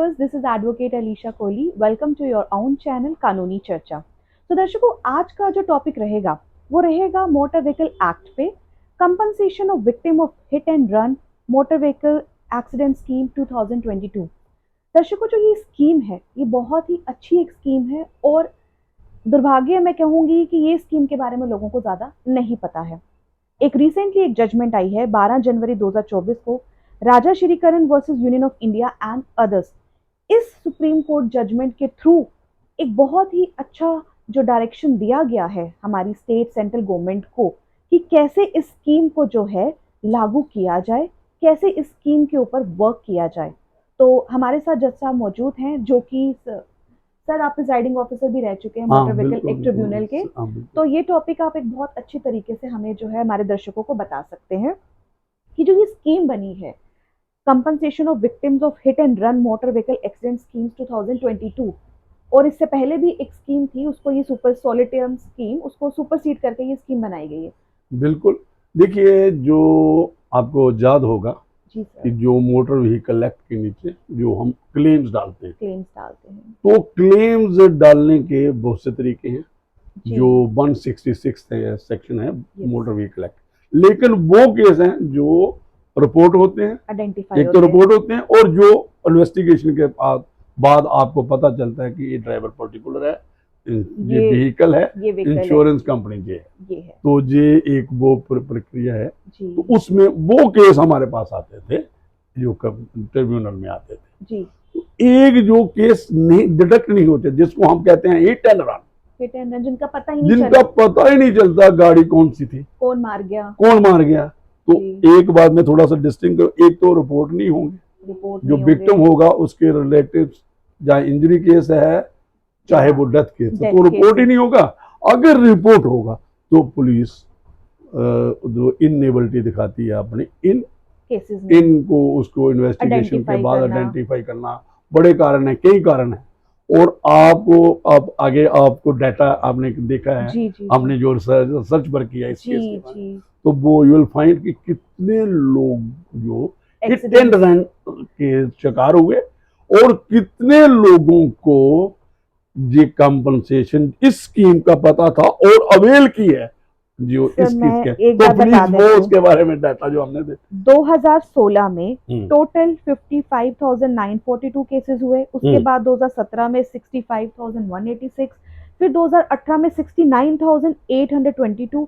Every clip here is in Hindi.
This is advocate Alisha Kohli. Welcome to your own channel Kanuni Charcha. तो दर्शकों, आज का जो टॉपिक रहेगा वो रहेगा मोटर व्हीकल एक्ट पे, compensation of victim of hit and run motor vehicle accident scheme 2022। दर्शकों, जो ये स्कीम है ये बहुत ही अच्छी एक स्कीम है और दुर्भाग्य मैं कहूंगी कि ये स्कीम के बारे में लोगों को ज़्यादा नहीं पता है। एक रिसेंटली एक जजमेंट आई है 12 जनवरी 2024 को, Raja Shrikaran versus union of India and others. इस सुप्रीम कोर्ट जजमेंट के थ्रू एक बहुत ही अच्छा जो डायरेक्शन दिया गया है हमारी स्टेट सेंट्रल गवर्नमेंट को कि कैसे इस स्कीम को जो है लागू किया जाए, कैसे इस स्कीम के ऊपर वर्क किया जाए। तो हमारे साथ जज साहब मौजूद हैं जो कि सर आप प्रिजाइडिंग ऑफिसर भी रह चुके हैं मोटर व्हीकल एक्ट ट्रिब्यूनल के। तो ये टॉपिक आप एक बहुत अच्छी तरीके से हमें जो है हमारे दर्शकों को बता सकते हैं कि जो ये स्कीम बनी है compensation of victims of hit and run motor vehicle accident schemes 2022, और इससे पहले भी एक स्कीम थी, उसको ये सुपर सॉलिटेरियम स्कीम, उसको सुपरसीड करके ये स्कीम बनाई गई है। बिल्कुल। देखिए, जो आपको याद होगा जी सर, कि जो मोटर व्हीकल एक्ट के नीचे जो हम क्लेम्स डालते हैं, तो क्लेम्स डालने के बहुत से तरीके हैं। जी, जो 166 सेक्शन है मोटर व्हीकल एक्ट, लेकिन वो केस हैं जो रिपोर्ट होते हैं, आइडेंटिफाई एक तो रिपोर्ट होते हैं और जो इन्वेस्टिगेशन के बाद आपको पता चलता है कि ये ड्राइवर पर्टिकुलर है, ये व्हीकल है, इंश्योरेंस कंपनी ये है। तो ये एक वो प्रक्रिया है। तो उसमें वो केस हमारे पास आते थे जो ट्रिब्यूनल में आते थे जी। तो एक जो केस नहीं डिटेक्ट नहीं होते, जिसको हम कहते हैं हिट एंड रन, जिनका पता ही नहीं चलता गाड़ी कौन सी थी, कौन मार गया। तो एक बात में थोड़ा सा डिस्टिंग, एक तो रिपोर्ट नहीं होंगे, जो विक्टिम होगा उसके रिलेटिव, चाहे इंजरी केस है चाहे वो डेथ केस है, तो रिपोर्ट ही नहीं होगा। अगर रिपोर्ट होगा तो पुलिस जो इनएबिलिटी दिखाती है अपनी इनको उसको इन्वेस्टिगेशन के बाद आइडेंटिफाई करना, बड़े कारण है, कई कारण है। और आप आगे आपको डाटा आपने देखा है, जी, हमने जो सर्च पर किया इस केस के बाद, तो वो यू विल फाइंड कि कितने लोग जो हिट एंड रन के शिकार हुए और कितने लोगों को ये कंपनसेशन इस स्कीम का पता था और अवेल की है जो इस चीज के। तो प्लीज वो उसके बारे में डाटा जो हमने दे 2016 में टोटल 55,942 केसेस हुए, उसके बाद 2017 में 65,186, फिर 2018 में 69,822,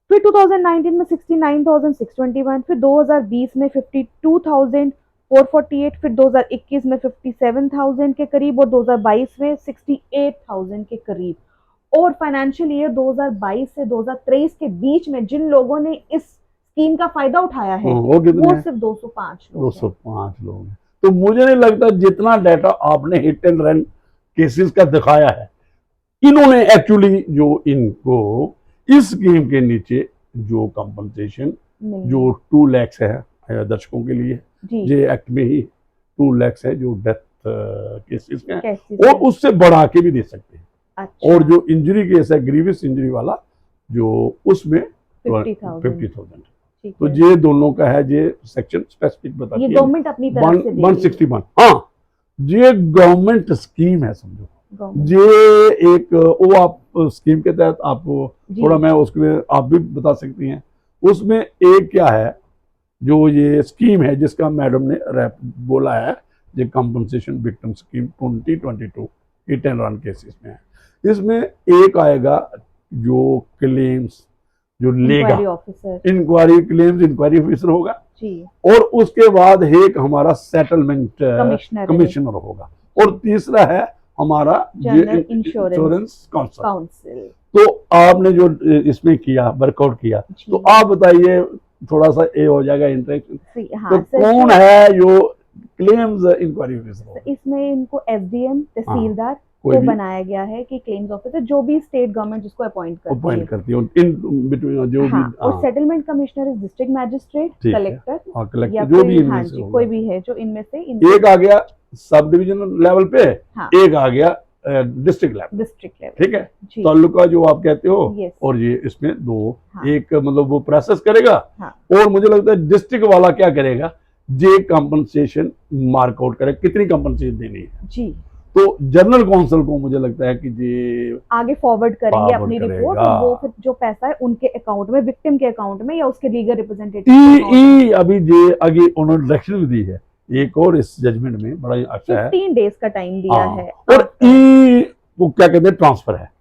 फिर 2019 में 69,621, फिर 2020 में 52,448, फिर 2021 में 57,000 के करीब और 2022 में 68,000 के करीब। और फाइनेंशियल ईयर 2022 से 2023 के बीच में जिन लोगों ने इस स्कीम का फायदा उठाया है वो सिर्फ 205 लोग हैं। तो मुझे नहीं लगता जितना डाटा आपने हिट एंड रन केसेस का दिखाया है, इन्होंने एक्चुअली जो इनको इस स्कीम के नीचे जो कंपनसेशन जो 2 लाख है दर्शकों के लिए, ये एक्ट में ही 2 लाख है जो डेथ केसेस हैं, और उससे बढ़ा के भी दे सकते हैं। अच्छा। और जो इंजरी केस है, ग्रीवियस इंजरी वाला, जो उसमें 50,000। तो ये दोनों का है, ये सेक्शन स्पेसिफिक बताती है, ये गवर्नमेंट अपनी तरफ से 161। हाँ, ये गवर्नमेंट स्कीम है, समझो ये एक वो आप स्कीम के तहत आपको थोड़ा मैं उसमें आप भी बता सकती हैं। उसमें एक क्या है जो ये स्कीम है जिसका मैडम ने बोला है, ये compensation victim scheme 2022 hit and run cases में है। इसमें एक आएगा जो क्लेम्स जो लेगा, इंक्वायरी क्लेम्स इंक्वायरी ऑफिसर होगा जी। और उसके बाद एक हमारा सेटलमेंट कमिश्नर होगा, और तीसरा है हमारा इंश्योरेंस काउंसिल। तो आपने जो इसमें किया, वर्कआउट किया, तो आप बताइए, थोड़ा सा ये हो जाएगा इंटरेक्शन। तो कौन है जो क्लेम्स इंक्वायरी ऑफिसर? इसमें इनको एसडीएम तहसीलदार को बनाया गया है कि क्लेम्स ऑफिसर जो भी स्टेट गवर्नमेंट जिसको अपॉइंट करती है इन बिटवीन जो भी, और settlement commissioner is district magistrate, collector या जो भी इनमें से कोई भी है जो इनमें से एक आ गया सब डिविजनल लेवल पे, एक आ गया डिस्ट्रिक्ट लेवल, ठीक है, तालुका जो आप कहते हो, और ये इसमें 2 एक मतलब वो प्रोसेस करेगा, और मुझे लगता है डिस्ट्रिक्ट वाला क्या करेगा, जे कंपनसेशन मार्कआउट करे कितनी कंपनसेशन देनी है जी। तो जनरल काउंसिल को मुझे लगता है कि ये आगे फॉरवर्ड करेंगे अपनी रिपोर्ट और वो फिर जो पैसा है उनके अकाउंट में, विक्टिम के अकाउंट में या उसके लीगल रिप्रेजेंटेटिव अभी जे आगे उन्होंने डायरेक्शन दी है एक और इस जजमेंट में बड़ा अच्छा है, 15 डेज का टाइम दिया है। और वो क्या कहते हैं ट्रांसफर है,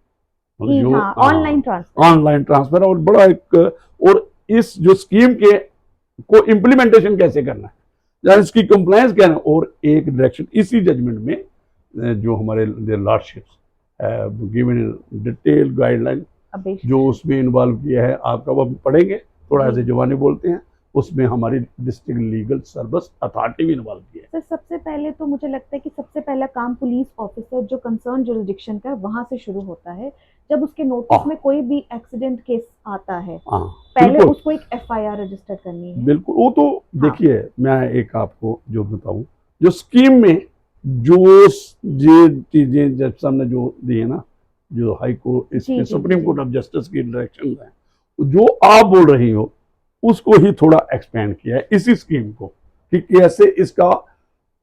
ऑनलाइन ट्रांसफर और बड़ा एक, और इस जो स्कीम के को इम्प्लीमेंटेशन कैसे करना है, इसकी कंप्लायंस क्या है, और एक डायरेक्शन इसी जजमेंट में जो हमारे लॉर्डशिप्स गिवन डिटेल गाइडलाइन जो उसमें इन्वॉल्व किया है, आपका वो पढ़ेंगे, थोड़ा ऐसे जवानी बोलते हैं, उसमें हमारी डिस्ट्रिक्ट लीगल सर्विस अथॉरिटी भी इन्वॉल्व की है। सर सबसे पहले तो मुझे लगता है कि सबसे पहला काम पुलिस ऑफिसर जो कंसर्न जुरिडिक्शन का वहां से शुरू होता है। जब उसके नोटिस में कोई भी एक्सीडेंट केस आता है पहले उसको एक FIR रजिस्टर करनी है। बिल्कुल, वो तो देखिए मैं एक आपको जो बताऊं, जो स्कीम में जो ये चीजें जज साहब ने जो दी है ना, जो हाई कोर्ट इसके सुप्रीम कोर्ट ऑफ जस्टिस की डायरेक्शन है, जो आप बोल रही हो उसको ही थोड़ा एक्सपेंड किया है इसी स्कीम को कि कैसे इसका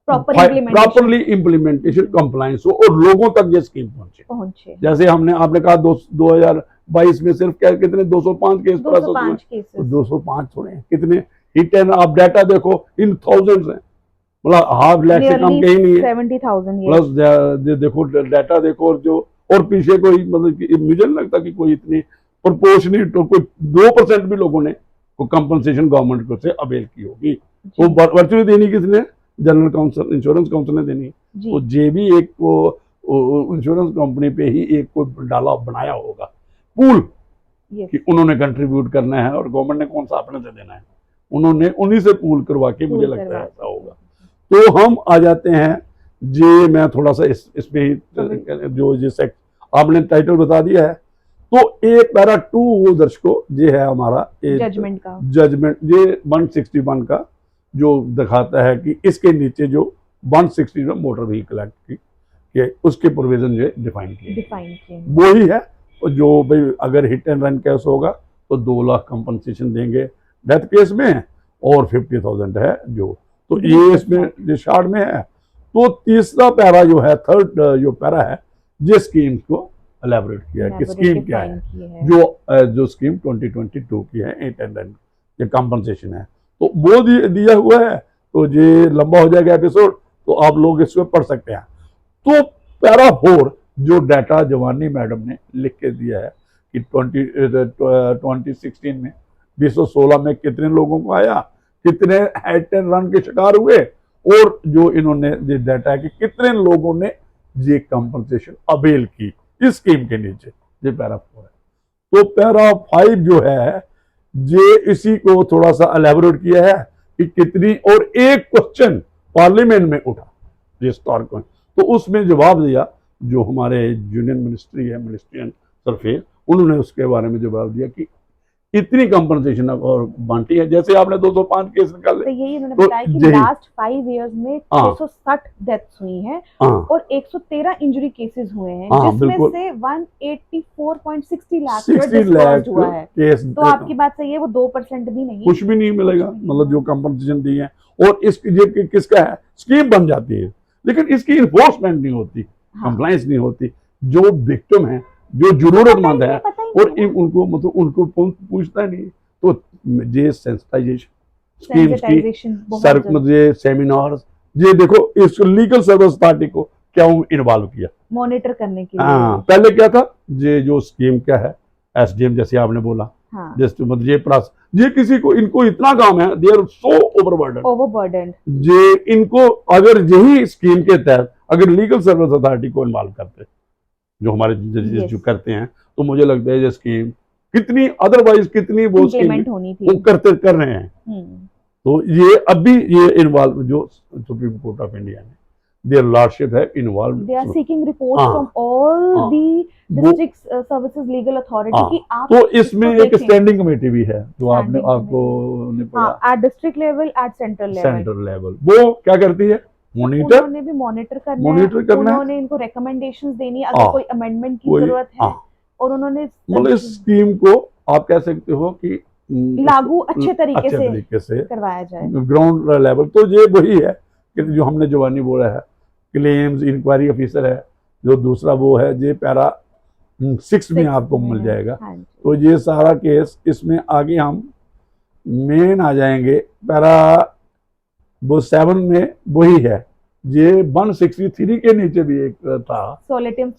प्रॉपरली इम्प्लीमेंटेशन कंप्लायंस हो और लोगों तक ये स्कीम पहुंचे। जैसे आपने कहा 2022 में सिर्फ क्या कितने 205 केस प्रोसेस हुए, 205 थोड़े कितने हिट एंड आप डाटा देखो इन थाउजेंड्स हैं, मतलब हाफ लाख से कम कहीं नहीं है, 70,000 प्लस देखो डाटा देखो, और पीछे कोई मतलब मुझे नहीं लगता कि कोई इतनी प्रोपोर्शनेट कोई 2% भी लोगों ने कंपनसेशन गवर्नमेंट को से अवेल की होगी। वो वर्चुअली देनी किसने, जनरल काउंसिल इंश्योरेंस काउंसिल ने देनी, तो जे भी एक को इंश्योरेंस कंपनी पे ही एक को डाला बनाया होगा पूल कि उन्होंने कंट्रीब्यूट करना है और गवर्नमेंट ने कौन सा अपने से देना है, उन्होंने उन्हीं से पूल करवा के मुझे लगता है ऐसा होगा। तो हम आ जाते हैं जे मैं थोड़ा सा इसमें ही जो ये सेक्ट आपने टाइटल बता दिया है, तो एक पैरा 2 वो दर्शकों ये है हमारा जजमेंट ये 161 का जो दिखाता है कि इसके नीचे जो 160 मोटर व्हीकल एक्ट की उसके प्रोविजन जो डिफाइन किए वो ही है, जो भाई अगर हिट एंड रन केस होगा तो 2 लाख कंपनसेशन देंगे डेथ केस में और 50,000 है जो, तो ये इसमें शार्ट में है। तो तीसरा पैरा जो है, थर्ड जो पैरा है, जिस स्कीम को एलैबोरेट किया है कि स्कीम क्या है, जो स्कीम 2022 की है 8 एंड रन ये कंपनसेशन है, तो वो दिया हुआ है। तो ये लंबा हो जाएगा एपिसोड, तो आप लोग इसको पढ़ सकते हैं। तो पैरा 4 जो डाटा जवानी मैडम ने लिख के दिया है कि 2016 में 216 में कितने लोगों को आया, कितने हिट एंड रन के शिकार हुए, और जो इन्होंने ये डाटा है कि कितने लोगों ने ये कंपनसेशन अवेल की इस स्कीम के नीचे, ये पैरा 4 है। तो पैरा 5 जो है ये इसी को थोड़ा सा एलैबोरेट किया है कि कितनी, और एक क्वेश्चन पार्लियामेंट में उठा रिस्टोर को, तो उसमें जवाब दिया जो हमारे यूनियन मिनिस्ट्री है, मिनिस्ट्रियल सरफेस, उन्होंने उसके बारे में जवाब दिया कि इतनी कंपनसेशन और बांटी है। जैसे आपने 205 केस निकाले, तो यही उन्होंने बताया कि लास्ट 5 इयर्स में 660 डेथ्स हुई हैं और 113 इंजरी केसेस हुए हैं, जिसमें से 184.60 लाख डिस्बर्स्ड हुआ है। तो आपकी बात सही है, वो 2% भी नहीं, कुछ भी नहीं मिलेगा, मतलब जो कंपनसेशन दी है। और ये किसका है, स्कीम बन जाती है लेकिन इसकी इन्फोर्समेंट नहीं होती, कंप्लायंस नहीं होती। जो विक्टिम है, जो जरूरतमंद है, और उनको मतलब उनको पूछता नहीं, तो ये सेंसिटाइजेशन स्कीम्स की ये सेमिनार्स, ये देखो इस लीगल सर्विस अथॉरिटी को क्या इन्वॉल्व किया मॉनिटर करने के लिए। पहले क्या था, ये जो स्कीम क्या है SDM जैसे आपने बोला, जैसे मतलब ये किसी को, इनको इतना काम है, दे आर सो ओवरबर्डन, ये इनको अगर यही स्कीम के तहत अगर लीगल सर्विस अथॉरिटी को इन्वॉल्व करते, जो हमारे जजेस जो करते हैं, तो मुझे लगता है ये स्कीम कितनी अदरवाइज कितनी वो स्कीम होनी थी, वो कर रहे हैं। तो ये अभी ये इन्वॉल्व जो सुप्रीम कोर्ट ऑफ इंडिया ने देयर लॉर्डशिप है involve, they are seeking reports from all the district services legal authority की आप, तो इसमें एक स्टैंडिंग कमेटी भी है जो आपको at district level, at central level, वो क्या करती है, उन्होंने भी मॉनिटर करना है, उन्होंने इनको रिकमेंडेशंस देनी है अगर कोई अमेंडमेंट की जरूरत है, और उन्होंने मतलब इस स्कीम को आप कह सकते हो कि लागू अच्छे तरीके से करवाया जाए ग्राउंड लेवल। तो ये वही है कि जो हमने जवानी बोला है, क्लेम्स इंक्वायरी ऑफिसर है, जो दूसरा वो है ये पैरा 6 में आपको मिल जाएगा। तो ये सारा केस इसमें आगे हम मेन आ जाएंगे। पैरा वो 7 में वही है, ये 163 के नीचे भी एक था सोलेटियम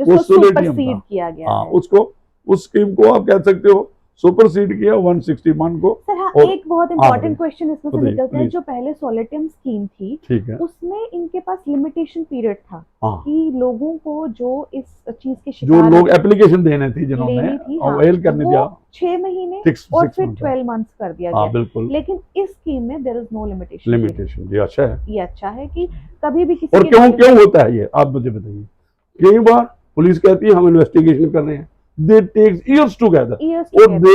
वो सोलेटियम किया गया। हाँ, उसको उस स्कीम को आप कह सकते हो सुपरसीड किया 161 को। सर हाँ, एक बहुत इंपॉर्टेंट क्वेश्चन इसमें से निकलता है, जो पहले सोलेटियम स्कीम थी, ठीक है, उसमें इनके पास लिमिटेशन पीरियड था कि लोगों को जो इस चीज के शिकार, जो लोग एप्लीकेशन देने थी, जिन्होंने अवेल करने दिया, 6 महीने और फिर 12 मंथ्स कर दिया गया। बिल्कुल। लेकिन इस स्कीम में देयर इज नो लिमिटेशन। ये अच्छा है, ये अच्छा है कि कभी भी किसी और क्यों होता है ये आप मुझे बताइए। कई बार पुलिस कहती है हम इन्वेस्टिगेशन कर रहे हैं, they takes years together, और दे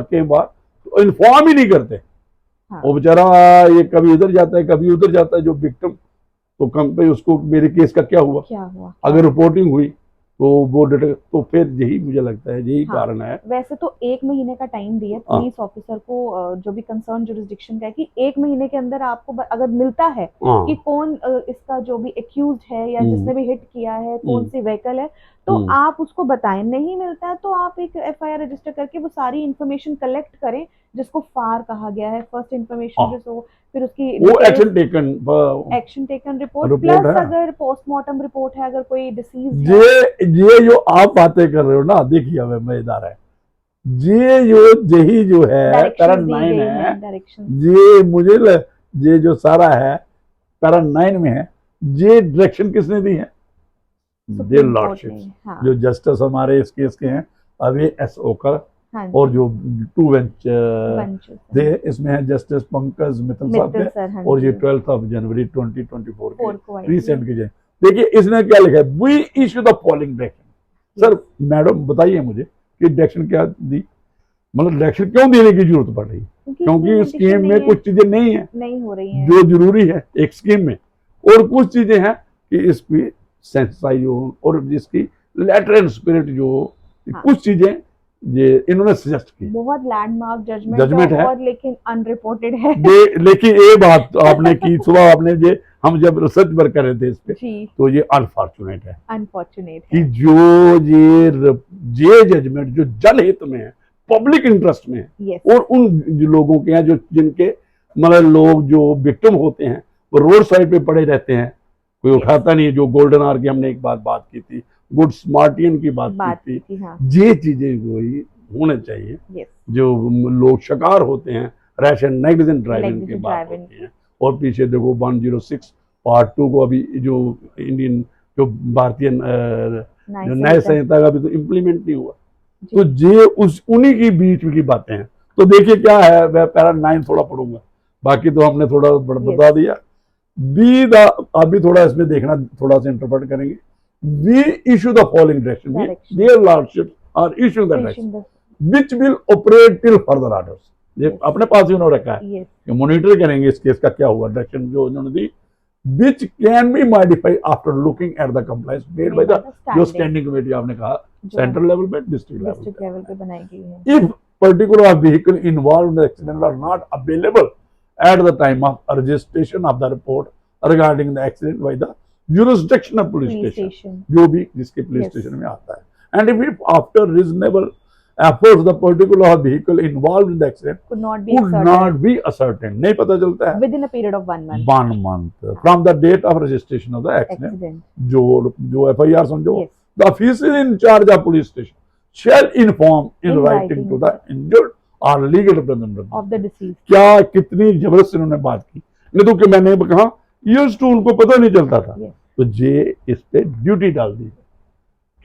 के बाद इन्फॉर्म ही नहीं करते। हाँ। वो बेचारा ये कभी इधर जाता है कभी उधर जाता है जो विक्टिम, तो कम पे उसको मेरे केस का क्या हुआ अगर रिपोर्टिंग हुई तो वो तो फिर यही मुझे लगता है यही कारण है। वैसे तो 1 महीने का टाइम दिया पुलिस ऑफिसर को, जो भी कंसर्न जुरिस्डिक्शन का है, कि 1 महीने के अंदर आपको अगर मिलता है कि कौन इसका जो भी एक्यूज्ड है या जिसने भी हिट किया है, कौन सी व्हीकल है, तो आप उसको बताएं। नहीं मिलता है तो आप एक FIR रजिस्टर करके वो सारी इंफॉर्मेशन कलेक्ट करें, जिसको फार कहा गया है, फर्स्ट इंफॉर्मेशन, जो फिर उसकी वो एक्शन टेकन रिपोर्ट प्लस अगर पोस्टमार्टम रिपोर्ट है, अगर कोई डिसीज ये जो आप बातें कर रहे हो ना, देखिए हमें मजेदार है, यही जो है पैरा 9 है, ये मुझे ये जो सारा है पैरा 9 में है, ये डायरेक्शन किसने दी है? देयर लॉर्डशिप, जो जस्टिस हमारे इस केस के हैं अभी एस ओकर, और जो 2 बेंच थे इसमें है जस्टिस पंकज मित्तल साहब, और ये 12 जनवरी 2024 के रिसेंट की। देखिए इसने क्या लिखा है, we issue the following direction. Sir madam बताइए मुझे कि डायरेक्शन क्या दी, मतलब डायरेक्शन क्यों देने की जरूरत पड़ रही है? क्योंकि स्कीम में कुछ चीजें नहीं हो रही है जो जरूरी है एक स्कीम में, और कुछ चीजें हैं कि इसकी सेंसाइज हो और जिसकी लेटर एंड स्पिरिट जो कुछ चीजें ये इन्होंने सजेस्ट की। बहुत लैंडमार्क जजमेंट है, और लेकिन अनरिपोर्टेड है। लेकिन ये बात आपने की सुबह, आपने ये हम जब रिसर्च वर्क कर रहे थे इस पे, तो ये अनफॉर्चुनेट है कि जो ये जजमेंट जो जनहित में है, पब्लिक इंटरेस्ट में है, और उन लोगों के हैं जो जिनके मतलब लोग जो विक्टिम होते हैं वो रोड साइड पे पड़े रहते हैं, कोई उठाता नहीं है। जो गोल्डन आवर की हमने एक बात की थी, गुड स्मार्टियन की बात की थी, ये चीजें होने चाहिए। जो लोग शिकार होते हैं रैश एंड नेग्लिजेंट ड्राइविंग की बात होती है, और पीछे देखो 106 पार्ट 2 को अभी जो इंडियन जो भारतीय जो न्याय संहिता का भी तो इम्प्लीमेंट नहीं हुआ, तो ये उन्हीं की बीच की बातें हैं। तो देखिए क्या है, मैं पैरा 9 थोड़ा पढ़ूंगा, बाकी तो हमने थोड़ा बता दिया। अभी थोड़ा इसमें देखना, थोड़ा सा इंटरप्रेट करेंगे। We issue the following direction. Dear Lordship are issuing the direction which will operate till further orders. ये अपने पास ही उन्होंने रखा है कि मॉनिटर करेंगे इस केस का क्या हुआ, डायरेक्शन जो उन्होंने दी, which can be modified after looking at the compliance made by the जो स्टैंडिंग कमेटी आपने कहा सेंट्रल लेवल पे, डिस्ट्रिक्ट लेवल पे बनाई गई है। If particular vehicle involved in the accident are not available at the time of registration of the report regarding the accident by the jurisdiction of police station, जो भी जिसके पुलिस स्टेशन में आता है, and if after reasonable efforts the particular vehicle involved in the accident could not be ascertained, नहीं पता चलता है within a period of 1 month from the date of registration of the accident, जो FIR समझो, the officer in charge of police station shall inform in writing to the injured or legal representative of the deceased। क्या कितनी जबरदस्त इन्होंने बात की, नहीं तो कि मैंने कहा ईयर्स टू उनको पता नहीं चलता था। तो ये इस पे ड्यूटी डाल दी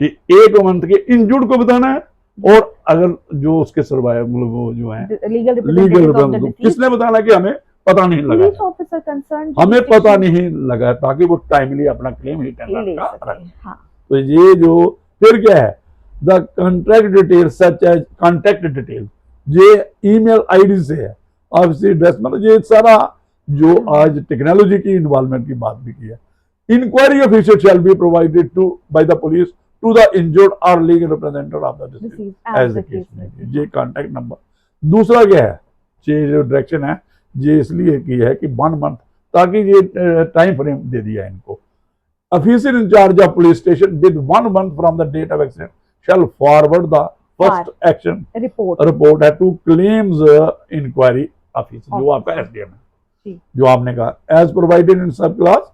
कि 1 मंथ के इंजर्ड को बताना है, और अगर जो उसके सर्वाइव मतलब वो जो है लीगल रिप्रेजेंटेटिव किसने बताना कि हमें पता नहीं लगा, हमें पता नहीं लगा, ताकि वो टाइमली अपना क्लेम रिटर्न रखे। तो ये जो फिर क्या है, the contract detail such as contact detail, ये ईमेल आईडी से है, ऑब्वियसली एड्रेस, मतलब ये सारा जो आज टेक्नोलॉजी की इन्वॉल्वमेंट की बात भी की है। Inquiry officer shall be provided to by the police to the injured और legal representative of the district as the case may be. ये कांटेक्ट नंबर दूसरा क्या है, ये जो डायरेक्शन है ये इसलिए की है कि 1 मंथ, ताकि ये टाइम फ्रेम दे दिया इनको। Officer in charge of police station with 1 month from the date of accident shall forward the first action report है टू क्लेम्स इंक्वायरी ऑफिस, जो आपका एसडीएम है, जो आपने कहा एज प्रोवाइडेड इन सब class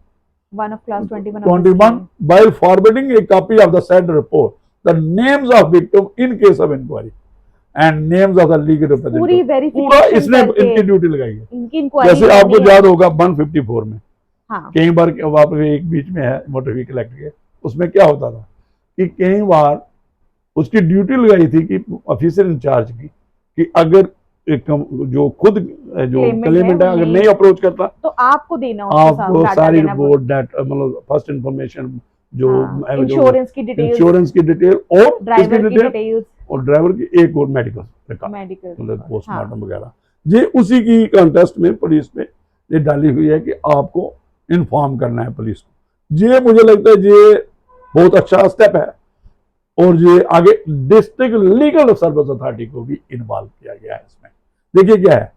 1 of class 21 by forwarding a copy of the said report, the names of victim in case of inquiry and names of the legal representative। पूरा इसने इनकी ड्यूटी लगाई है। जैसे आपको याद होगा 154 में कई बार वहां पर एक बीच में है मोटर व्हीकल एक्ट के, उसमें क्या होता था कि कई बार उसकी ड्यूटी लगाई थी कि ऑफिसर इंचार्ज की कि अगर जो खुद जो क्लेमेंट है अगर नहीं अप्रोच करता तो आपको देना, आपको सारी रिपोर्ट डेट मतलब फर्स्ट इंफॉर्मेशन जो इंश्योरेंस की डिटेल और ड्राइवर की डिटेल्स और ड्राइवर की एक और मेडिकल मतलब पोस्टमार्टम वगैरह, ये उसी की कॉन्टेस्ट में पुलिस में ये डाली हुई है कि आपको इन्फॉर्म करना है पुलिस को। ये मुझे लगता है ये बहुत अच्छा स्टेप है और ये आगे डिस्ट्रिक्ट लीगल सर्विस अथॉरिटी को भी इन्वॉल्व किया गया है इसमें। देखिए क्या है,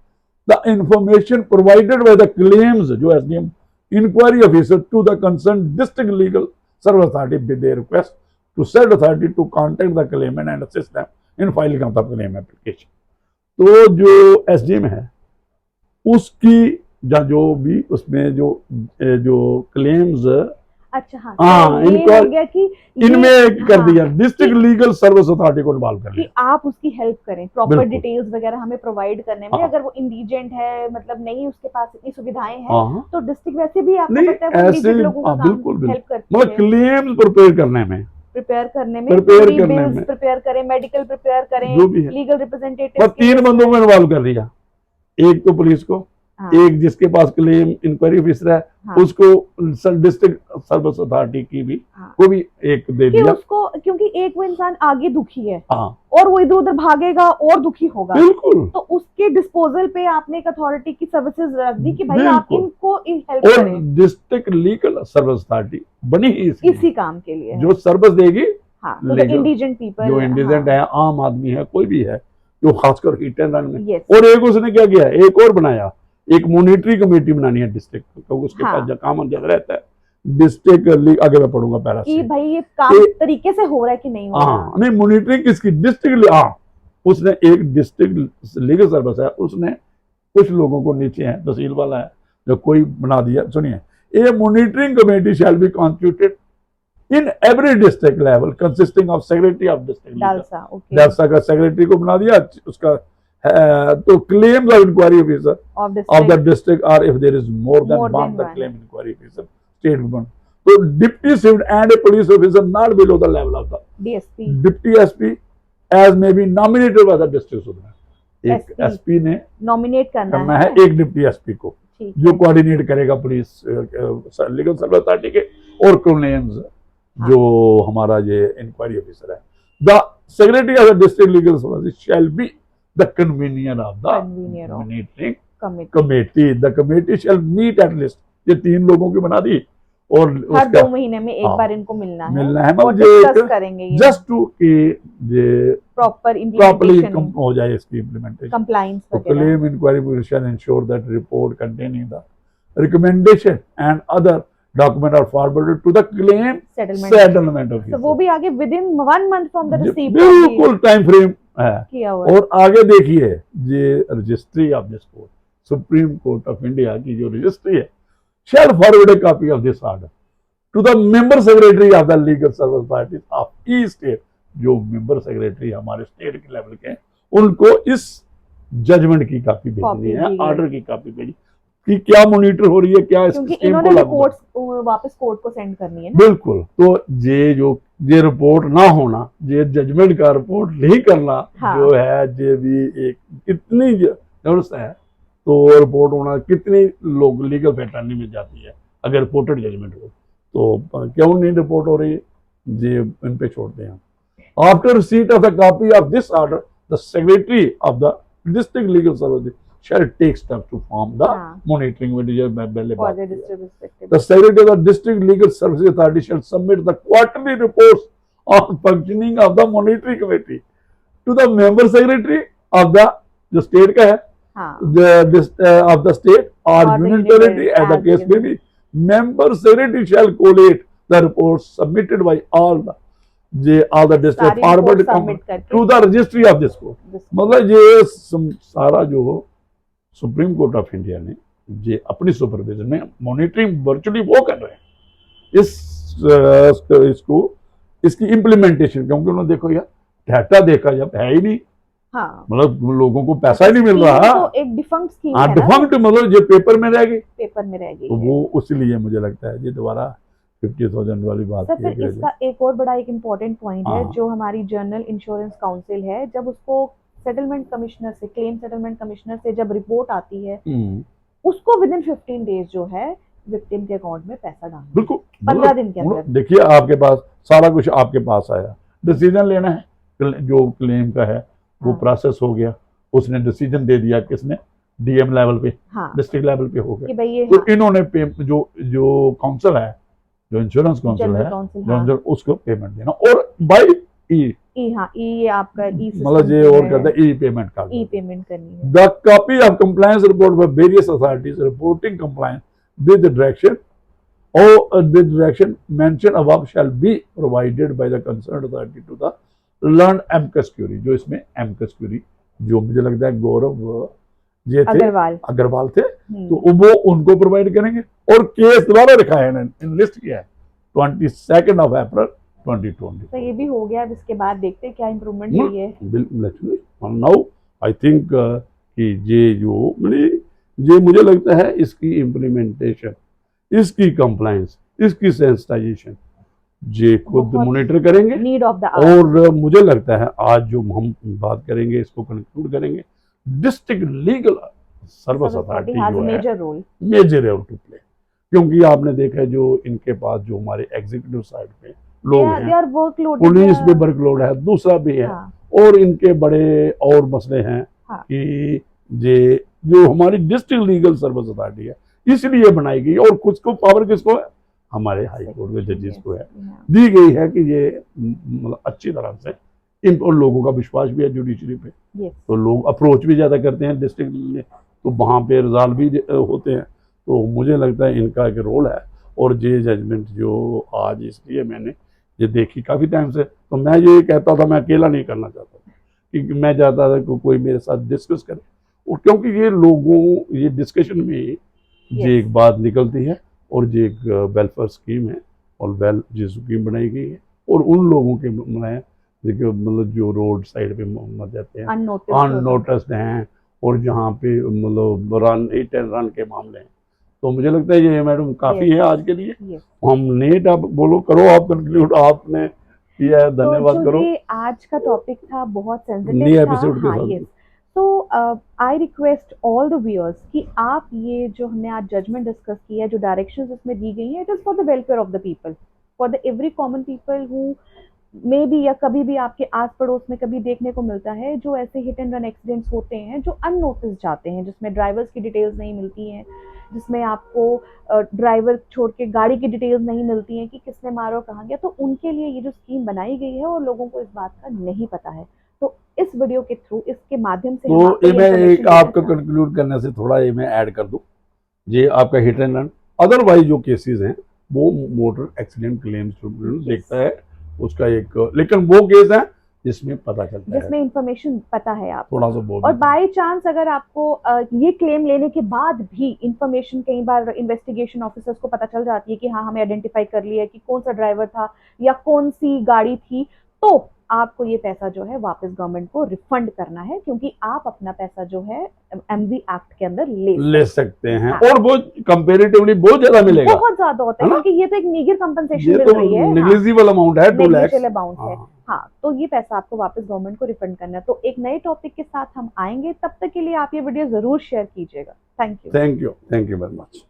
the information provided by the claims जो SDM inquiry officer to the concern district legal service authority with their request to said authority to contact the claimant and assist them in filing of the claim application. तो जो एसडीएम है उसकी जो भी उसमें जो क्लेम्स अच्छा हाँ, इनको हो गया कि इनमें कर दिया डिस्ट्रिक्ट लीगल सर्विस अथॉरिटी को इन्वॉल्व कर कि आप उसकी हेल्प करें, प्रॉपर डिटेल्स वगैरह हमें प्रोवाइड करने में। अगर वो इंडिजेंट है मतलब नहीं उसके पास इतनी सुविधाएं हैं तो डिस्ट्रिक्ट वैसे भी आपको पता है वो इंडिजेंट लोगों का काम हेल्प करती है, मतलब क्लेम्स प्रिपेयर करने में प्रिपेयर करें, मेडिकल प्रिपेयर करें, लीगल रिप्रेजेंटेटिव 3 बंदों को इन्वॉल्व कर दिया, एक तो पुलिस को, एक जिसके पास क्लेम इंक्वायरी ऑफिसर है उसको डिस्ट्रिक्ट सर्विस अथॉरिटी की भी को भी एक दे दिया उसको, क्योंकि एक वो इंसान आगे दुखी है और वो इधर उधर भागेगा और दुखी होगा, बिल्कुल, तो उसके डिस्पोजल पे आपने एक अथॉरिटी की सर्विसेज रख दी कि भाई आप इनको हेल्प करें। और डिस्ट्रिक्ट लीगल सर्विस अथॉरिटी बनी ही इसी काम के लिए, जो सर्विस देगी इंडिजेंट पीपल, जो इंडिजेंट है, आम आदमी है, कोई भी है, जो खासकर हिट एंड रन में। और एक उसने क्या किया, एक और बनाया, एक मॉनिटरी कमेटी बनानी है डिस्ट्रिक्ट, क्योंकि उसके पास काम ज्यादा रहता है। डिस्ट्रिक्ट आगे मैं पढ़ूंगा पैरा कि भाई ये काम तरीके से हो रहा है कि नहीं हो रहा। नहीं, मॉनिटरिंग किसकी, डिस्ट्रिक्ट उसने एक डिस्ट्रिक्ट लीगल सर्विस है, उसने कुछ लोगों को नीचे है, तहसील वाला है, जो कोई बना दिया। सुनिए, a monitoring committee shall be constituted in every district level consisting of secretary of district, DALSA का सेक्रेटरी को बना दिया उसका। तो claims of inquiry officer of the district are if there is more than one the claim inquiry officer state government, तो deputy civil and a police officer not below the level of the DSP, deputy SP as may be nominated by the district superintendent. एक एसपी ने नॉमिनेट करना है एक डिप्टी एसपी को, जो कोऑर्डिनेट करेगा पुलिस लीगल सर्विस अथॉरिटी के और क्लेम्स जो हमारा ये इंक्वायरी ऑफिसर है। The secretary of the district legal service shall be the convener of the monitoring committee. The committee shall meet at least, ये 3 लोगों की बना दी और हर 2 महीने में एक बार इनको मिलना है और डिस्कस करेंगे जस्ट टू कि ये प्रॉपर्ली हो जाए इसकी इम्प्लीमेंटेशन, कंप्लायंस वगैरह। Claim inquiry shall ensure that report containing the recommendation and other document are forwarded to the claim settlement office. तो वो भी आगे within 1 month from the receive, बिल्कुल टाइम फ्रेम है। और आगे देखिए, ये registry of this court, supreme court of India की जो रजिस्ट्री है, shall forward a copy of this order to the member secretary of the legal service authority of each state. जो मेंबर सेक्रेटरी हमारे स्टेट के लेवल के हैं, उनको इस जजमेंट की कॉपी भेजनी है, ऑर्डर की कॉपी भेजी कि क्या मॉनिटर हो रही है, क्या इन्होंने रिपोर्ट्स वापस कोर्ट को सेंड करनी है ना? बिल्कुल। तो ये रिपोर्ट ना होना, ये जजमेंट का रिपोर्ट नहीं करना, जो है ये भी एक कितनी जरूरत है। तो रिपोर्ट होना, कितनी लोग लीगल फैटर्नी में जाती है अगर रिपोर्टेड जजमेंट हो, तो क्यों नहीं रिपोर्ट हो रही है, ये इन पे छोड़ते हैं। After receipt of the copy of this order the secretary of the district legal service shall take steps to form the monitoring committee. The secretary of the district legal services authority shall submit the quarterly reports on functioning of the monitoring committee to the member secretary of the जो स्टेट का है, ऑफ द स्टेट और union territory as the case में भी, member secretary shall collate the report submitted by all the district forward to the registry of this court. मतलब ये सारा जो सुप्रीम कोर्ट ऑफ इंडिया ने ये अपनी सुपरविजन में मॉनिटरिंग वर्चुअली वो कर रहे हैं इसको इसकी इम्प्लीमेंटेशन, क्योंकि उन्होंने देखो यार डाटा देखा जब है ही नहीं, हाँ, मतलब लोगों को पैसा ही नहीं मिल रहा, तो एक डिफंक्ट स्कीम है, डिफंक्ट मतलब ये पेपर में रह गई, तो वो उसीलिए मुझे लगता है ये दोबारा 50,000 वाली बात है। फिर इसका एक और बड़ा एक इम्पोर्टेंट पॉइंट है, जो हमारी जनरल इंश्योरेंस काउंसिल है, जब उसको सेटलमेंट कमिश्नर से, क्लेम सेटलमेंट कमिश्नर से जब रिपोर्ट आती है, उसको विद इन 15 डेज जो है विक्टिम के अकाउंट में पैसा डालना, बिल्कुल 15 दिन के अंदर। देखिए आपके पास सारा कुछ आपके पास आया, डिसीजन लेना है, जो क्लेम का है वो प्रोसेस हो गया, उसने डिसीजन दे दिया, किसने, डीएम लेवल पे, डिस्ट्रिक्ट लेवल पे हो गया, तो इन्होंने जो काउंसिल है, जो इंश्योरेंस काउंसिल है, उसको पेमेंट देना, और बाई ये आपका मतलब ये और कहते हैं ई पेमेंट करनी है। The copy of compliance report for various authorities reporting compliance with direction or the direction mentioned above shall be provided by the concerned authority to the learned amicus curiae। जो इसमें amicus curiae जो मुझे लगता है गौरव ये थे अग्रवाल थे, तो वो उनको प्रोवाइड करेंगे, और केस दोबारा रखा है लिस्ट किया है 22 अप्रैल 2020। तो ये भी हो गया, अब इसके बाद देखते हैं क्या इंप्रूवमेंट हुई है। बिल्कुल नाउ आई थिंक कि ये मुझे लगता है इसकी इम्प्लीमेंटेशन, इसकी कंप्लायंस, इसकी सेंसिटाइजेशन ये खुद मॉनिटर करेंगे, नीड ऑफ द और मुझे लगता है आज जो हम बात करेंगे, इसको कंक्लूड करेंगे, डिस्ट्रिक्ट लीगल सर्विस अथॉरिटी जो है मेजर रोल टू प्ले, क्योंकि आपने देखा है जो इनके पास जो हमारे एग्जीक्यूटिव साइड पे लोग हैं, पुलिस भी वर्कलोड है, दूसरा भी है, और इनके बड़े और मसले हैं कि ये जो हमारी डिस्ट्रिक्ट लीगल सर्विस अथॉरिटी है इसलिए बनाई गई, और कुछ को पावर किसको है, हमारे हाई कोर्ट के जजेस को है, दी गई है कि ये मतलब अच्छी तरह से इन और लोगों का विश्वास भी है जुडिशरी पे, तो लोग अप्रोच भी ज़्यादा करते हैं डिस्ट्रिक्ट में, तो वहाँ पे रिजॉल्व भी होते हैं, तो मुझे लगता है इनका एक रोल है। और ये जजमेंट जो आज इसलिए मैंने ये देखी काफ़ी टाइम से, तो मैं ये कहता था मैं अकेला नहीं करना चाहता था, क्योंकि मैं चाहता था कि कोई मेरे साथ डिस्कस करे, और क्योंकि ये लोगों ये डिस्कशन में ये एक बात निकलती है, और ये एक वेलफेयर स्कीम है, और ये स्कीम बनाई गई है, और उन लोगों के मतलब जो रोड साइड पे मर जाते हैं, अननोटिस्ड हैं, और जहाँ पे मतलब हिट एंड रन के मामले हैं, तो मुझे लगता है ये मैडम काफ़ी है आज के लिए। हम नेट आप बोलो, करो आप कंक्लूड, आपने किया है, धन्यवाद करो। ये आज का टॉपिक था, बहुत सेंसिटिव था, तो I request all the viewers कि आप ये जो हमने आज जजमेंट डिस्कस किया है, जो डायरेक्शंस इसमें दी गई हैं, it is for the welfare of the people, for the every common people who may be या कभी भी आपके आस पड़ोस में कभी देखने को मिलता है, जो ऐसे हिट एंड रन एक्सीडेंट्स होते हैं जो अननोटिस जाते हैं, जिसमें ड्राइवर्स की डिटेल्स नहीं मिलती हैं, जिसमें आपको ड्राइवर छोड़ के गाड़ी की डिटेल्स नहीं मिलती हैं कि किसने मारा और कहाँ गया, तो उनके लिए ये जो स्कीम बनाई गई है और लोगों को इस बात का नहीं पता है, तो इस वीडियो के थ्रू, इसके माध्यम से तो मैं एक आपका कंक्लूड करने से थोड़ा ये मैं ऐड कर दूं, ये आपका हिट एंड रन, अदरवाइज जो केसेस हैं वो मोटर एक्सीडेंट क्लेम्स ट्रिब्यूनल देखता है उसका एक, लेकिन वो केस है जिसमें पता चलता है, जिसमें इंफॉर्मेशन पता है आप थोड़ा सा बोल, और बाय चांस अगर आपको ये क्लेम लेने के बाद भी इंफॉर्मेशन कई बार इन्वेस्टिगेशन ऑफिसर्स को पता चल जाती है कि हाँ हमें आइडेंटिफाई कर लिया है कि कौन सा ड्राइवर था या कौन सी गाड़ी थी, तो आपको ये पैसा जो है वापस गवर्नमेंट को रिफंड करना है, क्योंकि आप अपना पैसा जो है एमवी एक्ट के अंदर ले सकते हैं। हाँ। और वो कंपैरेटिवली बहुत ज्यादा मिलेगा, बहुत ज्यादा होता है, क्योंकि ये तो एक मीगर कंपनसेशन मिल रही है, नेग्लिजिबल अमाउंट है, 2 लाख अमाउंट है। हाँ, तो ये पैसा आपको वापस गवर्नमेंट को रिफंड करना है। तो एक नए टॉपिक के साथ हम आएंगे, तब तक के लिए आप ये वीडियो जरूर शेयर कीजिएगा। Thank you very much.